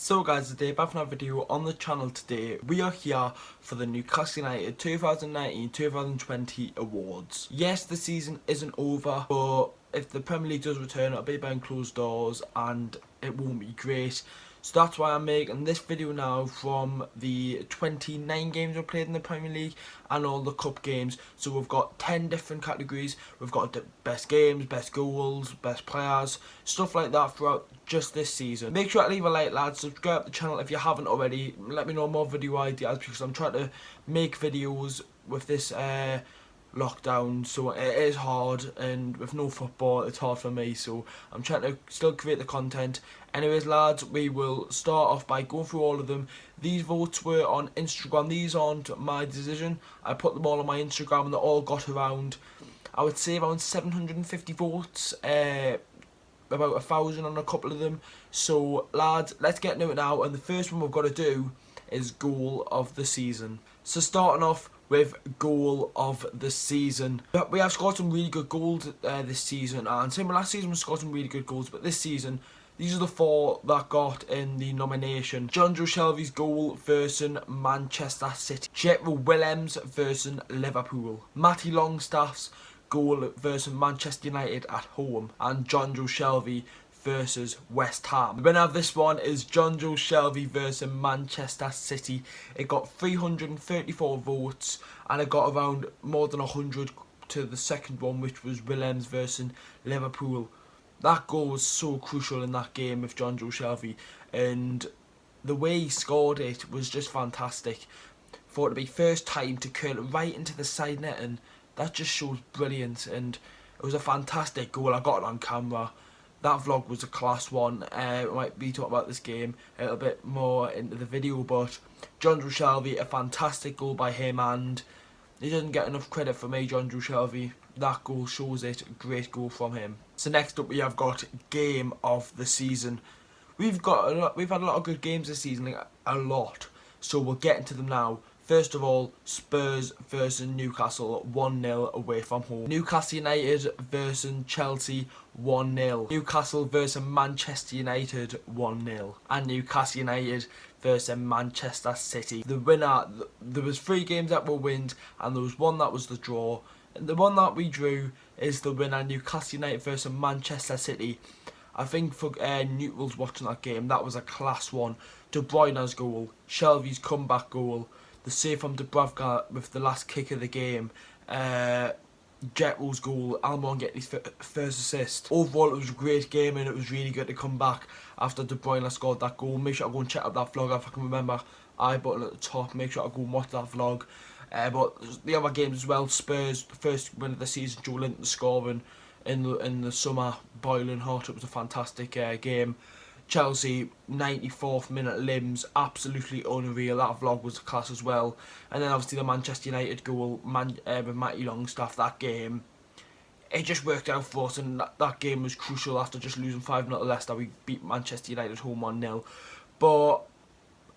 So guys, today back from our video on the channel today. We are here for the Newcastle United 2019-2020 awards. Yes, the season isn't over, but if the Premier League does return, it'll be behind closed doors and it won't be great. So that's why I'm making this video now from the 29 games we've played in the Premier League and all the cup games. So we've got 10 different categories. We've got the best games, best goals, best players, stuff like that throughout just this season. Make sure to leave a like, lads. Subscribe to the channel if you haven't already. Let me know more video ideas because I'm trying to make videos with this lockdown, so it is hard, and with no football it's hard for me, so I'm trying to still create the content. Anyways lads, we will start off by going through all of them. These votes were on Instagram. These aren't my decision. I put them all on my Instagram and they all got around, I would say, around 750 votes, about 1,000 on a couple of them. So lads, let's get into it now, and the first one we've got to do is goal of the season. So starting off with goal of the season, we have scored some really good goals this season, and same with last season we scored some really good goals, but this season these are the four that got in the nomination. Jonjo Shelvey's goal versus Manchester City, Jetro Willems versus Liverpool, Matty Longstaff's goal versus Manchester United at home, and Jonjo Shelvey versus West Ham. The winner of this one is Jonjo Shelvey versus Manchester City. It got 334 votes and it got around more than 100 to the second one, which was Willems versus Liverpool. That goal was so crucial in that game with Jonjo Shelvey, and the way he scored it was just fantastic. For it to be first time to curl it right into the side net, and that just shows brilliance, and it was a fantastic goal. I got it on camera. That vlog was a class one. I might be talking about this game a little bit more into the video, but Jonjo Shelvey, a fantastic goal by him, and he doesn't get enough credit for me, Jonjo Shelvey. That goal shows it. Great goal from him. So next up we have got game of the season. We've had a lot of good games this season, like a lot. So we'll get into them now. First of all, Spurs versus Newcastle, 1-0 away from home. Newcastle United versus Chelsea, 1-0. Newcastle versus Manchester United, 1-0. And Newcastle United versus Manchester City. The winner, there was 3 games that were wins, and there was one that was the draw. And the one that we drew is the winner, Newcastle United versus Manchester City. I think for neutrals watching that game, that was a class one. De Bruyne's goal, Shelvey's comeback goal, the save from Dubravka with the last kick of the game, Jetro's goal, Almon getting his first assist. Overall, it was a great game, and it was really good to come back after De Bruyne scored that goal. Make sure I go and check out that vlog if I can remember. I button at the top. Make sure I go and watch that vlog. But the other games as well. Spurs, the first win of the season, Joe Linton scoring in the summer, boiling hot. It was a fantastic game. Chelsea, 94th minute limbs, absolutely unreal. That vlog was a class as well. And then obviously the Manchester United goal with Matty Longstaff, that game, it just worked out for us, and that game was crucial after just losing 5-0 to Leicester. We beat Manchester United home 1-0. But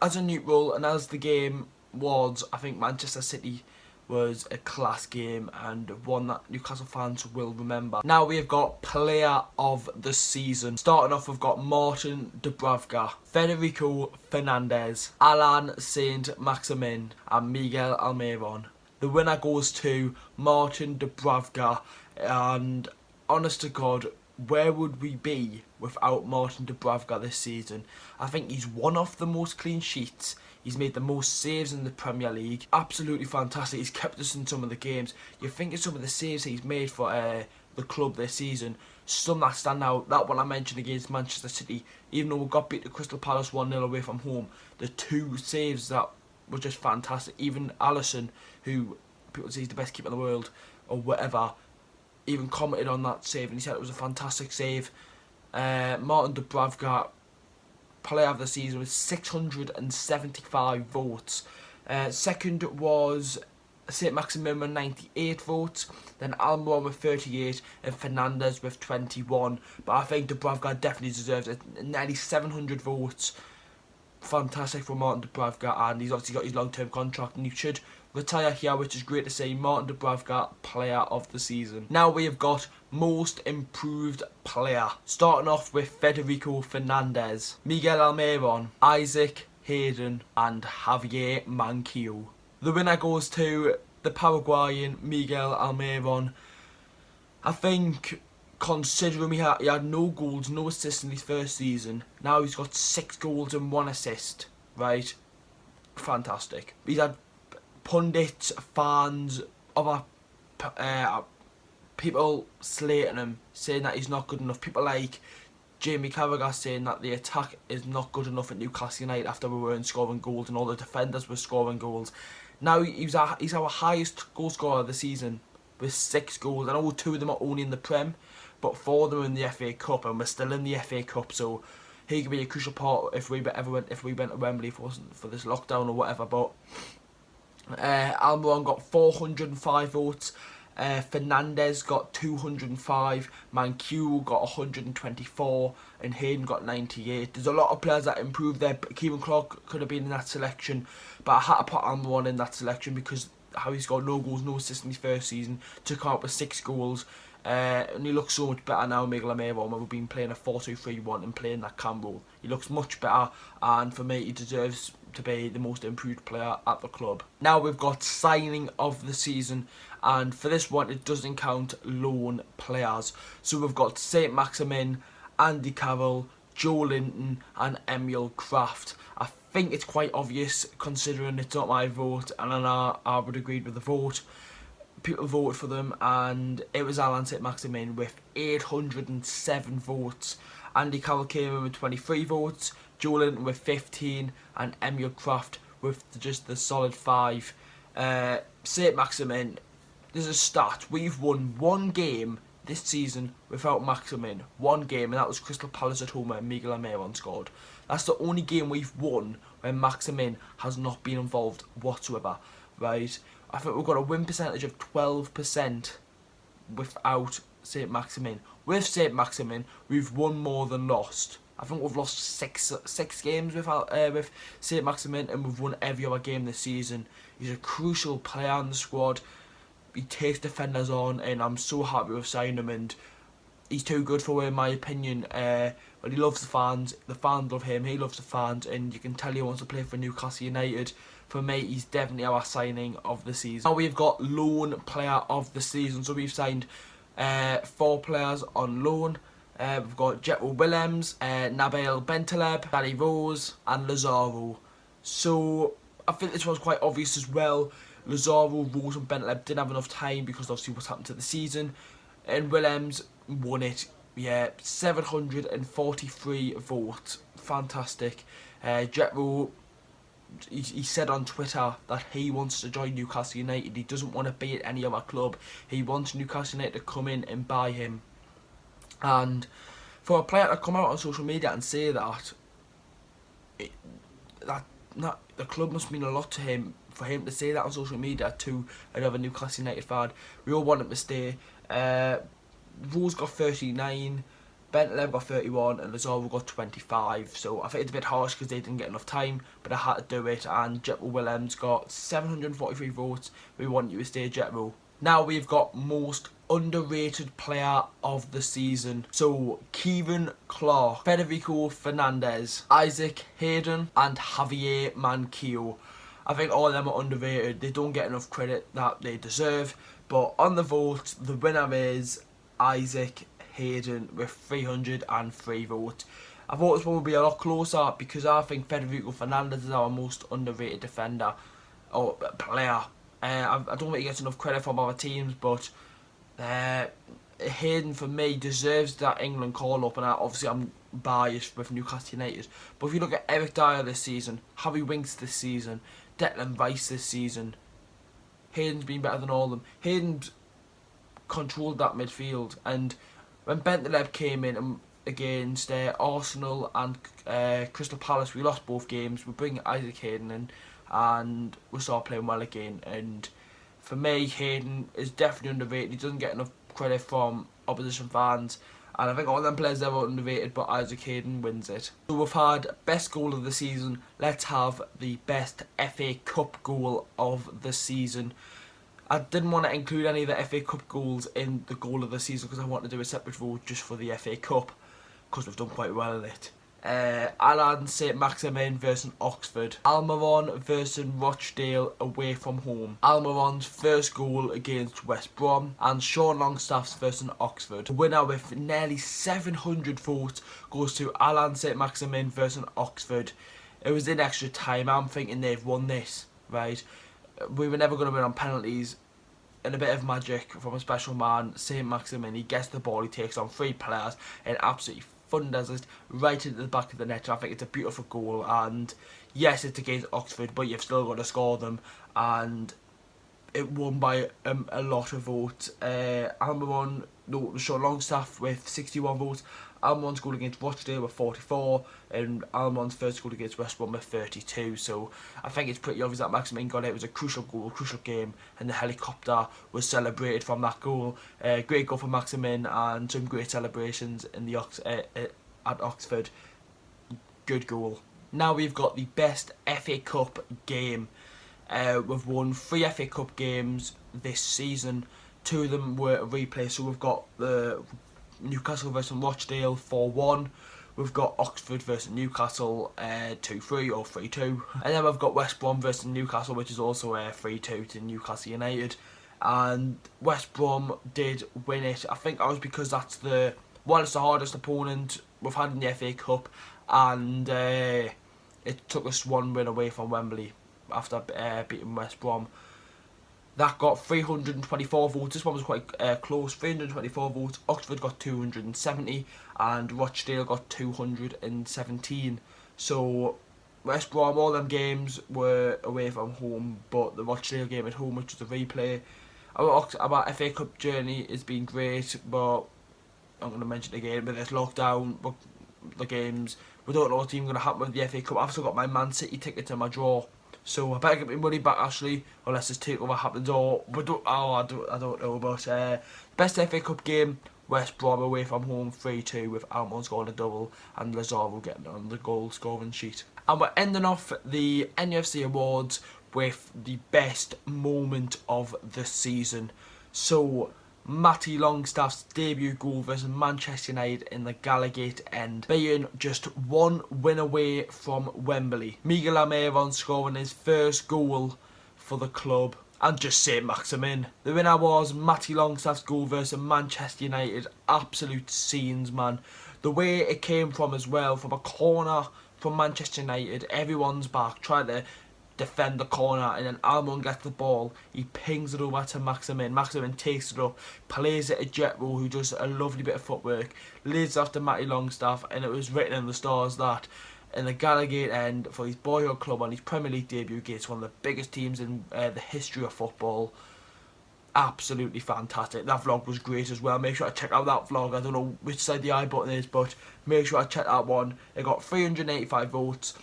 as a neutral and as the game was, I think Manchester City was a class game and one that Newcastle fans will remember. Now we have got player of the season. Starting off, we've got Martin Dubravka, Federico Fernandez, Alan Saint-Maximin and Miguel Almiron. The winner goes to Martin Dubravka, and honest to God, where would we be without Martin Dubravka this season? I think he's one of the most clean sheets. He's made the most saves in the Premier League. Absolutely fantastic. He's kept us in some of the games. You think of some of the saves he's made for the club this season. Some that stand out. That one I mentioned against Manchester City. Even though we got beat to Crystal Palace 1-0 away from home, the 2 saves that were just fantastic. Even Alisson, who people say is the best keeper in the world or whatever, even commented on that save and he said it was a fantastic save. Martin Dubravka, player of the season with 675 votes. Second was saint-maximin with 98 votes, then Almiron with 38 and Fernandez with 21. But I think Dubravka definitely deserves it. Nearly 700 votes. Fantastic for Martin Dubravka, and he's obviously got his long-term contract, and he should retire here, which is great to see. Martin Dubravka, player of the season. Now we have got most improved player. Starting off with Federico Fernandez, Miguel Almiron, Isaac Hayden and Javier Manquillo. The winner goes to the Paraguayan Miguel Almiron. I think, considering he had no goals, no assists in his first season, now he's got 6 goals and 1 assist, right? Fantastic. He's had pundits, fans, other people slating him, saying that he's not good enough. People like Jamie Carragher saying that the attack is not good enough at Newcastle United after we weren't scoring goals and all the defenders were scoring goals. Now he's our highest goal scorer of the season with 6 goals. I know 2 of them are only in the Prem, but 4 of them are in the FA Cup, and we're still in the FA Cup, so he could be a crucial part if we went to Wembley if it wasn't for this lockdown or whatever. But Almiron got 405 votes. Fernandez got 205, Manquillo got 124, and Hayden got 98. There's a lot of players that improved there. Kieran Clark could have been in that selection, but I had to put Almiron in that selection because how he's got no goals, no assists in his first season, took out with 6 goals, and he looks so much better now, Miguel Almiron, when we've been playing a 4-2-3-1 and playing that cam role. He looks much better, and for me, he deserves to be the most improved player at the club. Now we've got signing of the season, and for this one, it doesn't count loan players. So we've got Saint-Maximin, Andy Carroll, Joe Linton, and Emil Kraft. I think it's quite obvious considering it's not my vote, and I would agree with the vote. People voted for them, and it was Alan Saint-Maximin with 807 votes. Andy Carroll came in with 23 votes, Joe Linton with 15, and Emil Kraft with just the solid 5. Saint-Maximin, there's a stat. We've won 1 game this season without Maximin. 1 game, and that was Crystal Palace at home where Miguel Almiron scored. That's the only game we've won where Maximin has not been involved whatsoever, right? I think we've got a win percentage of 12% without Saint-Maximin. With Saint-Maximin, we've won more than lost. I think we've lost six games with Saint-Maximin, and we've won every other game this season. He's a crucial player in the squad. He takes defenders on, and I'm so happy with signing him. And he's too good for, in my opinion. But he loves the fans love him, he loves the fans, and you can tell he wants to play for Newcastle United. For me, he's definitely our signing of the season. Now we've got loan player of the season, so we've signed 4 players on loan. We've got Jetro Willems, Nabil Bentaleb, Danny Rose, and Lazaro. So I think this one's quite obvious as well. Lazaro, Rose and Bentaleb didn't have enough time because obviously what's happened to the season, and Willems won it. Yeah, 743 votes. Fantastic. Jetro, he said on Twitter that he wants to join Newcastle United. He doesn't want to be at any other club. He wants Newcastle United to come in and buy him. And for a player to come out on social media and say that, the club must mean a lot to him. For him to say that on social media to another Newcastle United fan, we all want him to stay. Rose got 39, Bentaleb got 31, and Lazaro got 25. So I think it's a bit harsh because they didn't get enough time, but I had to do it. And Jetro Willems got 743 votes. We want you to stay, Jetro. Now we've got most underrated player of the season. So Kieran Clark, Federico Fernandez, Isaac Hayden, and Javier Manquillo. I think all of them are underrated. They don't get enough credit that they deserve. But on the vote, the winner is Isaac Hayden with 303 votes. I thought this one would be a lot closer because I think Federico Fernandez is our most underrated defender or player. I don't think he gets enough credit from other teams, but Hayden for me deserves that England call up, and obviously I'm biased with Newcastle United. But if you look at Eric Dyer this season, Harry Winks this season, Declan Rice this season, Hayden's been better than all of them. Hayden's controlled that midfield, and when Bentaleb came in against Arsenal and Crystal Palace, we lost both games. We bring Isaac Hayden in, and we started playing well again. And for me, Hayden is definitely underrated. He doesn't get enough credit from opposition fans, And I think all them players are underrated, but Isaac Hayden wins it. So we've had best goal of the season. Let's have the best FA Cup goal of the season. I didn't want to include any of the FA Cup goals in the goal of the season because I wanted to do a separate vote just for the FA Cup because we've done quite well in it. Saint-Maximin versus Oxford. Almiron versus Rochdale away from home. Almiron's first goal against West Brom. And Sean Longstaff's versus Oxford. The winner with nearly 700 votes goes to Saint-Maximin versus Oxford. It was in extra time. I'm thinking they've won this, right? We were never going to win on penalties. And a bit of magic from a special man, Saint-Maximin. He gets the ball, he takes on 3 players, and absolutely thunders it right into the back of the net. I think it's a beautiful goal, and yes, it's against Oxford, but you've still got to score them, and it won by a lot of votes. Almiron, no, Sean Longstaff with 61 votes. Almiron's goal against Rochdale with 44, and Almiron's first goal against West Brom with 32. So I think it's pretty obvious that Maximin got it. It was a crucial goal, crucial game, and the helicopter was celebrated from that goal. Great goal for Maximin, and some great celebrations in the at Oxford. Good goal. Now we've got the best FA Cup game. We've won 3 FA Cup games this season. 2 of them were a replay, so we've got the Newcastle versus Rochdale 4-1. We've got Oxford versus Newcastle 2-3 or 3-2. And then we've got West Brom versus Newcastle, which is also 3-2 to Newcastle United. And West Brom did win it. I think that was because that's the hardest opponent we've had in the FA Cup, and it took us 1 win away from Wembley after beating West Brom. That got 324 votes. This one was quite close. 324 votes. Oxford got 270 and Rochdale got 217. So West Brom, all them games were away from home, but the Rochdale game at home, which was a replay. Our FA Cup journey has been great, but I'm going to mention it again, with this lockdown, the games, we don't know what's even going to happen with the FA Cup. I've still got my Man City ticket in my drawer. So I better get my money back, Ashley, unless this takeover happens, or I don't know. But best FA Cup game, West Brom away from home 3-2 with Almiron scoring a double and Lazaro getting on the goal scoring sheet. And we're ending off the NUFC awards with the best moment of the season. So Matty Longstaff's debut goal versus Manchester United in the Gallagher end, being just 1 win away from Wembley. Miguel Almiron scoring his first goal for the club, and just Saint-Maximin. The winner was Matty Longstaff's goal versus Manchester United. Absolute scenes, man. The way it came from as well, from a corner from Manchester United, everyone's back, trying to defend the corner, and then Almiron gets the ball, he pings it over to Maximin. Maximin takes it up, plays it at Jetro, who does a lovely bit of footwork, leads after Matty Longstaff, and it was written in the stars that in the Gallagher end, for his boyhood club on his Premier League debut against one of the biggest teams in the history of football. Absolutely fantastic. That vlog was great as well. Make sure to check out that vlog. I don't know which side the I button is, but make sure to check that one. It got 385 votes.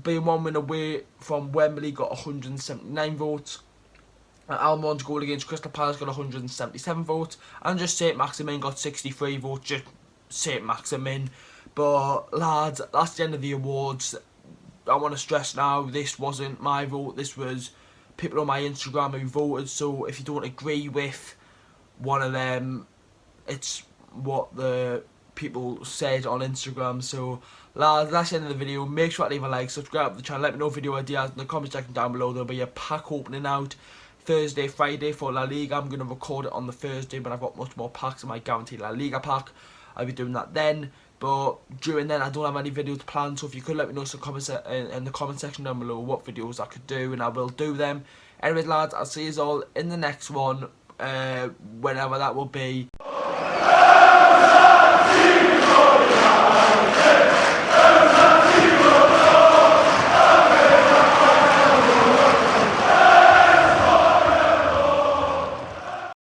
Being 1 win away from Wembley got 179 votes. Almiron's goal against Crystal Palace got 177 votes. And just Saint-Maximin got 63 votes. Just Saint-Maximin. But lads, that's the end of the awards. I want to stress now, this wasn't my vote. This was people on my Instagram who voted. So if you don't agree with one of them, it's what the people said on Instagram. So lads, that's the end of the video. Make sure to leave a like, subscribe to the channel, let me know video ideas in the comment section down below. There'll be a pack opening out Thursday, Friday for La Liga. I'm going to record it on the Thursday, but I've got much more packs in my guaranteed La Liga pack. I'll be doing that then, but during then I don't have any videos planned, so if you could let me know in the comment section down below what videos I could do, and I will do them. Anyways lads, I'll see you all in the next one, whenever that will be.